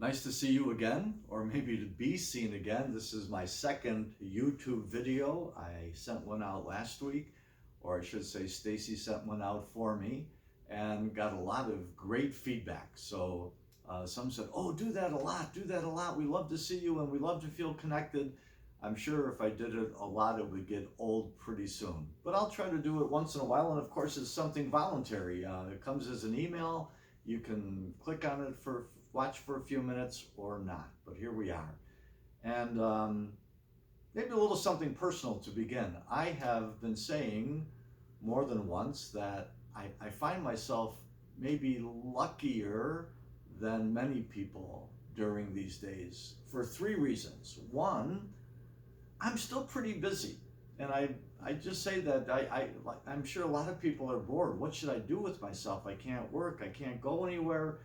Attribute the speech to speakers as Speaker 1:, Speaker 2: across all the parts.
Speaker 1: Nice to see you again, or maybe to be seen again. This is my second YouTube video. I sent one out last week, or I should say Stacy sent one out for me, and got a lot of great feedback. So some said, oh, do that a lot, do that a lot. We love to see you and we love to feel connected. I'm sure if I did it a lot, it would get old pretty soon. But I'll try to do it once in a while, and of course it's something voluntary. It comes as an email. You can click on it for watch for a few minutes or not, but here we are. And maybe a little something personal to begin. I have been saying more than once that I find myself maybe luckier than many people during these days for three reasons. One, I'm still pretty busy. And I just say that I'm sure a lot of people are bored. What should I do with myself? I can't work, I can't go anywhere.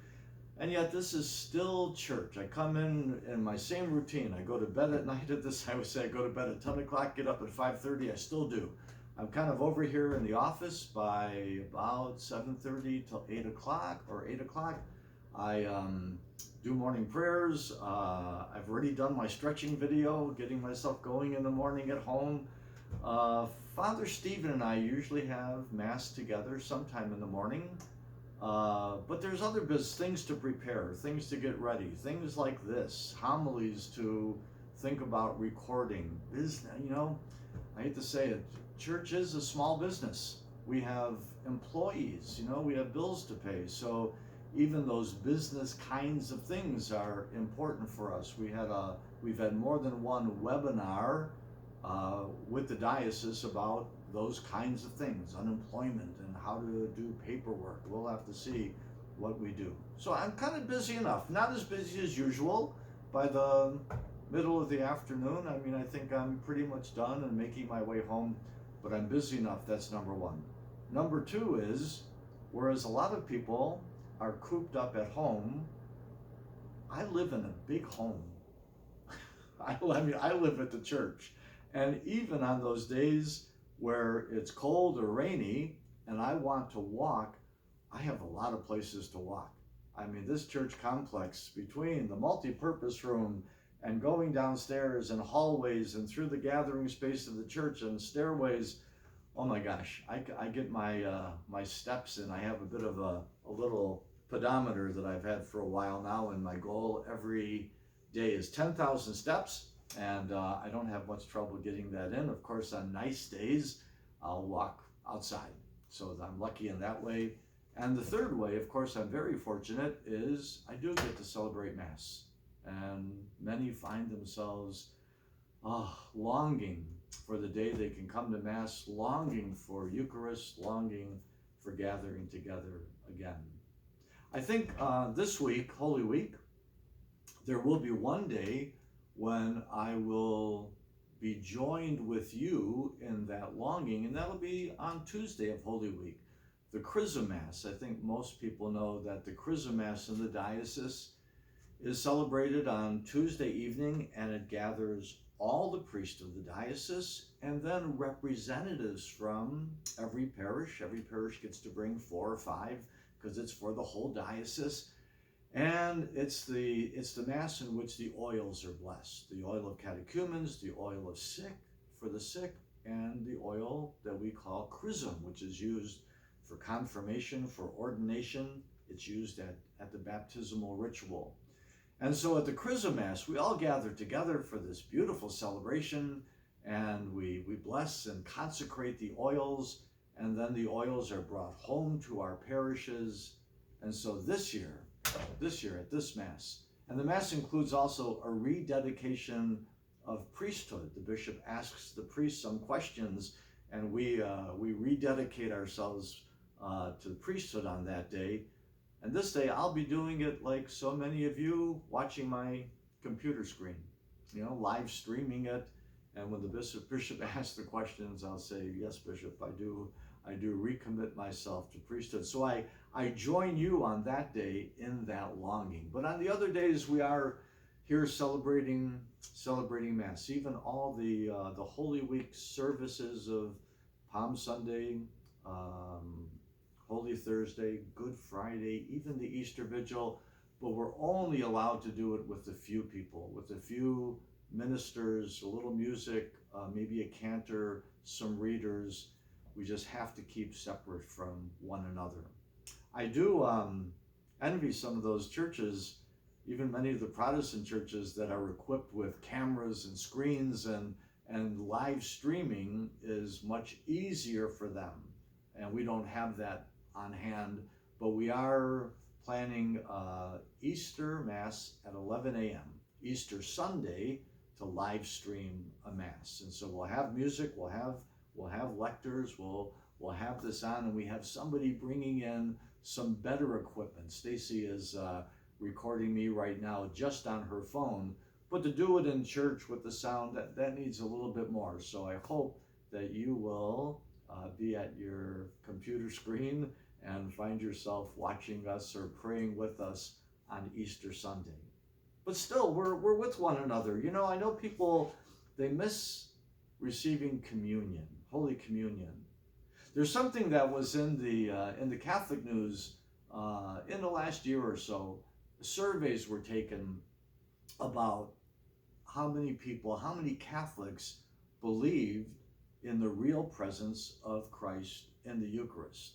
Speaker 1: And yet this is still church. I come in my same routine. I go to bed at night at this, I would say I go to bed at 10 o'clock, get up at 5:30, I still do. I'm kind of over here in the office by about 7:30 till 8 o'clock or 8 o'clock. I do morning prayers. I've already done my stretching video, getting myself going in the morning at home. Father Stephen and I usually have Mass together sometime in the morning. But there's other things to prepare, things to get ready, things like this, homilies to think about recording. I hate to say it, church is a small business. We have employees, we have bills to pay. So even those business kinds of things are important for us. We've had more than one webinar with the diocese about those kinds of things, unemployment and how to do paperwork. We'll have to see what we do. So I'm kind of busy enough, not as busy as usual. By the middle of the afternoon, I think I'm pretty much done and making my way home, but I'm busy enough. That's number one. Number two is, whereas a lot of people are cooped up at home, I live in a big home. I live at the church. And even on those days where it's cold or rainy and I want to walk, I have a lot of places to walk. This church complex, between the multi-purpose room and going downstairs and hallways and through the gathering space of the church and stairways, oh my gosh, I get my steps in. I have a bit of a little pedometer that I've had for a while now, and my goal every day is 10,000 steps. And I don't have much trouble getting that in. Of course, on nice days, I'll walk outside. So I'm lucky in that way. And the third way, of course, I'm very fortunate, is I do get to celebrate Mass. And many find themselves longing for the day they can come to Mass, longing for Eucharist, longing for gathering together again. I think this week, Holy Week, there will be one day when I will be joined with you in that longing, and that'll be on Tuesday of Holy Week, the Chrism Mass. I think most people know that the Chrism Mass in the diocese is celebrated on Tuesday evening, and it gathers all the priests of the diocese and then representatives from every parish. Every parish gets to bring 4 or 5 because it's for the whole diocese. And it's the Mass in which the oils are blessed. The oil of catechumens, the oil of for the sick, and the oil that we call chrism, which is used for confirmation, for ordination. It's used at the baptismal ritual. And so at the Chrism Mass, we all gather together for this beautiful celebration, and we bless and consecrate the oils, and then the oils are brought home to our parishes. And so this year at this Mass. And the Mass includes also a rededication of priesthood. The bishop asks the priest some questions, and we rededicate ourselves to the priesthood on that day. And this day I'll be doing it like so many of you, watching my computer screen, live streaming it. And when the bishop asks the questions, I'll say, yes, Bishop, I do recommit myself to priesthood. So I join you on that day in that longing. But on the other days, we are here celebrating Mass. Even all the Holy Week services of Palm Sunday, Holy Thursday, Good Friday, even the Easter Vigil, but we're only allowed to do it with a few people, with a few ministers, a little music, maybe a cantor, some readers. We just have to keep separate from one another. I do envy some of those churches, even many of the Protestant churches that are equipped with cameras and screens, and live streaming is much easier for them. And we don't have that on hand, but we are planning Easter Mass at 11 a.m. Easter Sunday to live stream a Mass. And so we'll have music, we'll have lectors, we'll have this on, and we have somebody bringing in some better equipment. Stacy is recording me right now just on her phone, but to do it in church with the sound, that needs a little bit more. So I hope that you will be at your computer screen and find yourself watching us or praying with us on Easter Sunday. But still, we're with one another. You know, I know people, they miss receiving communion, Holy Communion. There's something that was in the Catholic news in the last year or so. Surveys were taken about how many people, how many Catholics believed in the real presence of Christ in the Eucharist.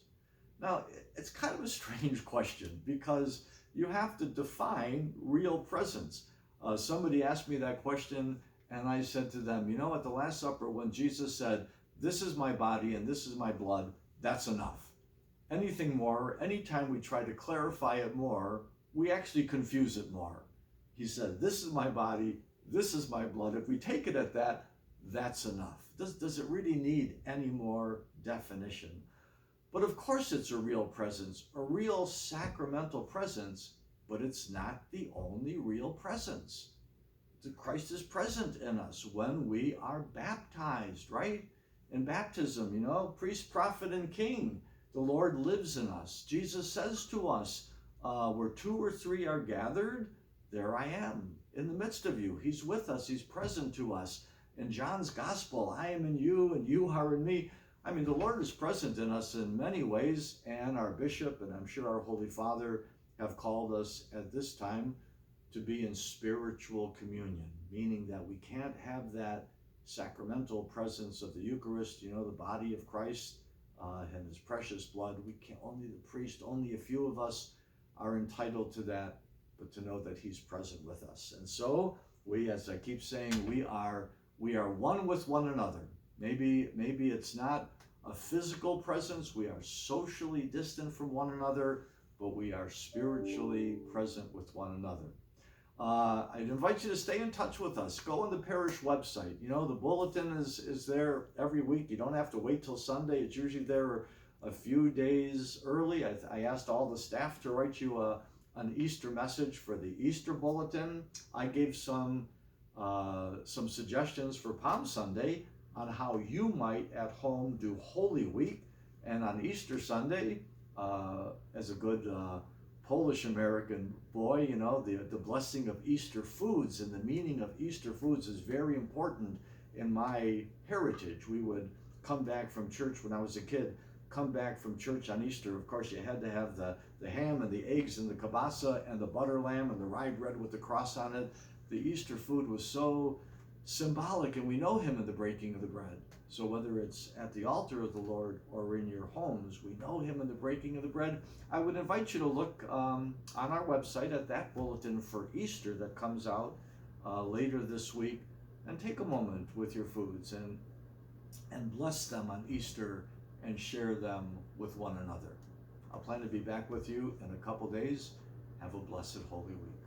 Speaker 1: Now, it's kind of a strange question because you have to define real presence. Somebody asked me that question, and I said to them, you know, at the Last Supper, when Jesus said, "This is my body and this is my blood," that's enough. Anything more, anytime we try to clarify it more, we actually confuse it more. He said, "This is my body, this is my blood." If we take it at that, that's enough. Does it really need any more definition? But of course it's a real presence, a real sacramental presence, but it's not the only real presence. Christ is present in us when we are baptized, right? In baptism, you know, priest, prophet, and king, the Lord lives in us. Jesus says to us, where 2 or 3 are gathered, there I am in the midst of you. He's with us, he's present to us. In John's gospel, I am in you and you are in me. I mean, the Lord is present in us in many ways, and our bishop, and I'm sure our Holy Father, have called us at this time to be in spiritual communion, meaning that we can't have that sacramental presence of the Eucharist, you know, the body of Christ and his precious blood. We can't, only the priest, only a few of us are entitled to that, but to know that he's present with us. And so we, as I keep saying, we are one with one another. Maybe it's not a physical presence, we are socially distant from one another, but we are spiritually present with one another. I'd invite you to stay in touch with us. Go on the parish website. You know, the bulletin is there every week. You don't have to wait till Sunday. It's usually there a few days early. I asked all the staff to write you an Easter message for the Easter bulletin. I gave some suggestions for Palm Sunday on how you might at home do Holy Week, and on Easter Sunday, as a good Polish American boy, you know, the blessing of Easter foods and the meaning of Easter foods is very important in my heritage. We would come back from church when I was a kid, come back from church on Easter. Of course, you had to have the ham and the eggs and the kielbasa and the butter lamb and the rye bread with the cross on it. The Easter food was so symbolic, and we know him in the breaking of the bread. So whether it's at the altar of the Lord or in your homes, we know him in the breaking of the bread. I would invite you to look on our website at that bulletin for Easter that comes out later this week, and take a moment with your foods and bless them on Easter and share them with one another. I'll plan to be back with you in a couple days. Have a blessed Holy Week.